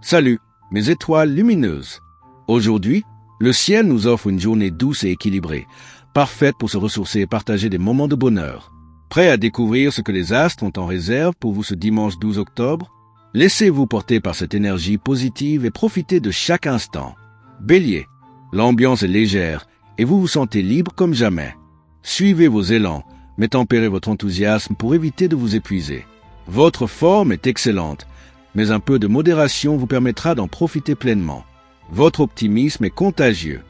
Salut, mes étoiles lumineuses. Aujourd'hui, le ciel nous offre une journée douce et équilibrée, parfaite pour se ressourcer et partager des moments de bonheur. Prêt à découvrir ce que les astres ont en réserve pour vous ce dimanche 12 octobre? Laissez-vous porter par cette énergie positive et profitez de chaque instant. Bélier, l'ambiance est légère et vous vous sentez libre comme jamais. Suivez vos élans, mais tempérez votre enthousiasme pour éviter de vous épuiser. Votre forme est excellente, mais un peu de modération vous permettra d'en profiter pleinement. Votre optimisme est contagieux.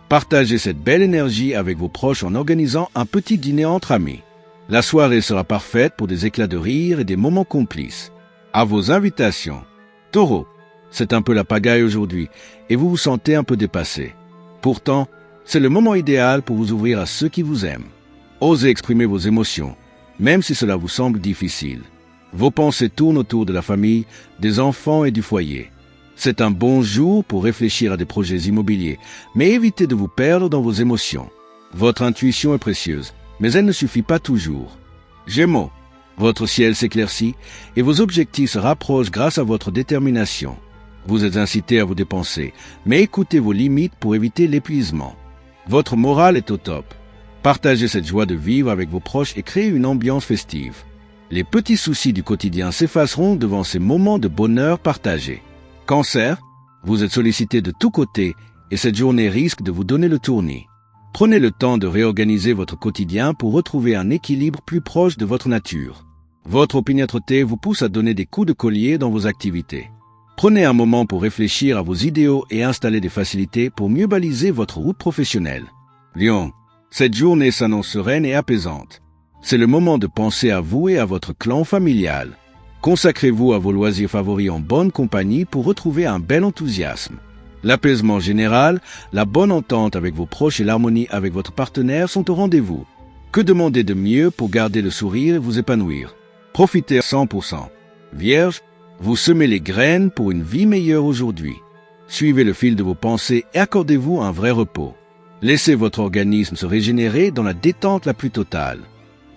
Partagez cette belle énergie avec vos proches en organisant un petit dîner entre amis. La soirée sera parfaite pour des éclats de rire et des moments complices. À vos invitations. Taureau, c'est un peu la pagaille aujourd'hui et vous vous sentez un peu dépassé. Pourtant, c'est le moment idéal pour vous ouvrir à ceux qui vous aiment. Osez exprimer vos émotions, même si cela vous semble difficile. Vos pensées tournent autour de la famille, des enfants et du foyer. C'est un bon jour pour réfléchir à des projets immobiliers, mais évitez de vous perdre dans vos émotions. Votre intuition est précieuse, mais elle ne suffit pas toujours. Gémeaux, votre ciel s'éclaircit et vos objectifs se rapprochent grâce à votre détermination. Vous êtes incité à vous dépenser, mais écoutez vos limites pour éviter l'épuisement. Votre morale est au top. Partagez cette joie de vivre avec vos proches et créez une ambiance festive. Les petits soucis du quotidien s'effaceront devant ces moments de bonheur partagés. Cancer, vous êtes sollicité de tous côtés et cette journée risque de vous donner le tournis. Prenez le temps de réorganiser votre quotidien pour retrouver un équilibre plus proche de votre nature. Votre opiniâtreté vous pousse à donner des coups de collier dans vos activités. Prenez un moment pour réfléchir à vos idéaux et installer des facilités pour mieux baliser votre route professionnelle. Lion, cette journée s'annonce sereine et apaisante. C'est le moment de penser à vous et à votre clan familial. Consacrez-vous à vos loisirs favoris en bonne compagnie pour retrouver un bel enthousiasme. L'apaisement général, la bonne entente avec vos proches et l'harmonie avec votre partenaire sont au rendez-vous. Que demander de mieux pour garder le sourire et vous épanouir? Profitez à 100%. Vierge, vous semez les graines pour une vie meilleure aujourd'hui. Suivez le fil de vos pensées et accordez-vous un vrai repos. Laissez votre organisme se régénérer dans la détente la plus totale.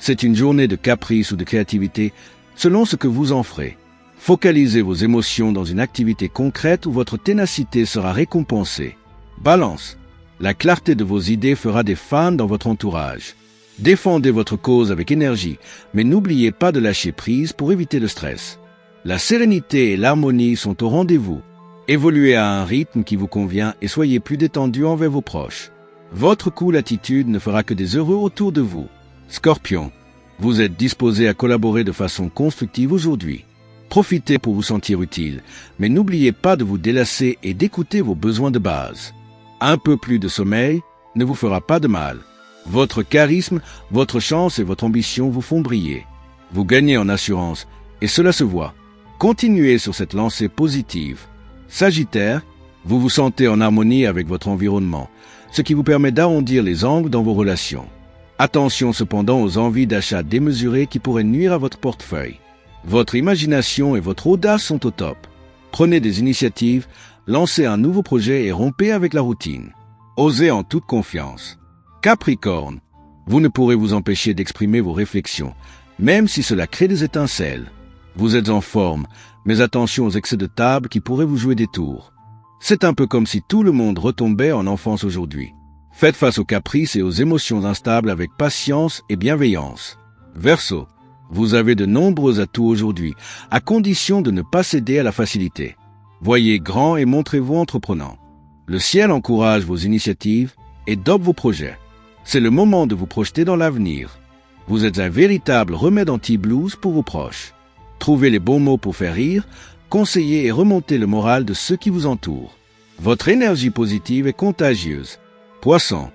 C'est une journée de caprice ou de créativité, selon ce que vous en ferez. Focalisez vos émotions dans une activité concrète où votre ténacité sera récompensée. Balance, la clarté de vos idées fera des fans dans votre entourage. Défendez votre cause avec énergie, mais n'oubliez pas de lâcher prise pour éviter le stress. La sérénité et l'harmonie sont au rendez-vous. Évoluez à un rythme qui vous convient et soyez plus détendu envers vos proches. Votre cool attitude ne fera que des heureux autour de vous. Scorpion, vous êtes disposé à collaborer de façon constructive aujourd'hui. Profitez pour vous sentir utile, mais n'oubliez pas de vous délasser et d'écouter vos besoins de base. Un peu plus de sommeil ne vous fera pas de mal. Votre charisme, votre chance et votre ambition vous font briller. Vous gagnez en assurance, et cela se voit. Continuez sur cette lancée positive. Sagittaire, vous vous sentez en harmonie avec votre environnement, ce qui vous permet d'arrondir les angles dans vos relations. Attention cependant aux envies d'achat démesurées qui pourraient nuire à votre portefeuille. Votre imagination et votre audace sont au top. Prenez des initiatives, lancez un nouveau projet et rompez avec la routine. Osez en toute confiance. Capricorne, vous ne pourrez vous empêcher d'exprimer vos réflexions, même si cela crée des étincelles. Vous êtes en forme, mais attention aux excès de table qui pourraient vous jouer des tours. C'est un peu comme si tout le monde retombait en enfance aujourd'hui. Faites face aux caprices et aux émotions instables avec patience et bienveillance. Verseau, vous avez de nombreux atouts aujourd'hui, à condition de ne pas céder à la facilité. Voyez grand et montrez-vous entreprenant. Le ciel encourage vos initiatives et dope vos projets. C'est le moment de vous projeter dans l'avenir. Vous êtes un véritable remède anti-blues pour vos proches. Trouvez les bons mots pour faire rire, conseiller et remonter le moral de ceux qui vous entourent. Votre énergie positive est contagieuse. Poisson,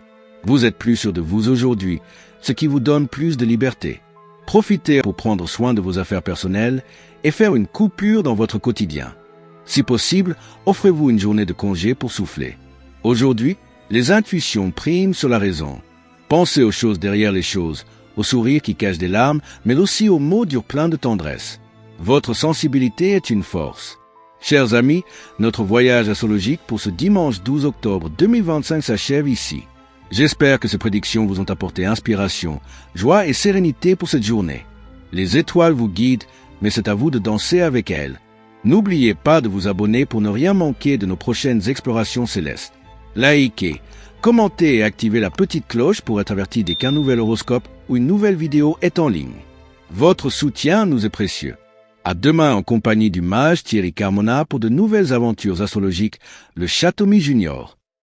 vous êtes plus sûr de vous aujourd'hui, ce qui vous donne plus de liberté. Profitez pour prendre soin de vos affaires personnelles et faire une coupure dans votre quotidien. Si possible, offrez-vous une journée de congé pour souffler. Aujourd'hui, les intuitions priment sur la raison. Pensez aux choses derrière les choses, aux sourires qui cachent des larmes, mais aussi aux mots durs pleins de tendresse. Votre sensibilité est une force. Chers amis, notre voyage astrologique pour ce dimanche 12 octobre 2025 s'achève ici. J'espère que ces prédictions vous ont apporté inspiration, joie et sérénité pour cette journée. Les étoiles vous guident, mais c'est à vous de danser avec elles. N'oubliez pas de vous abonner pour ne rien manquer de nos prochaines explorations célestes. Likez, commentez et activez la petite cloche pour être averti dès qu'un nouvel horoscope ou une nouvelle vidéo est en ligne. Votre soutien nous est précieux. À demain en compagnie du mage Thierry Carmona pour de nouvelles aventures astrologiques, le Châteaumy Junior.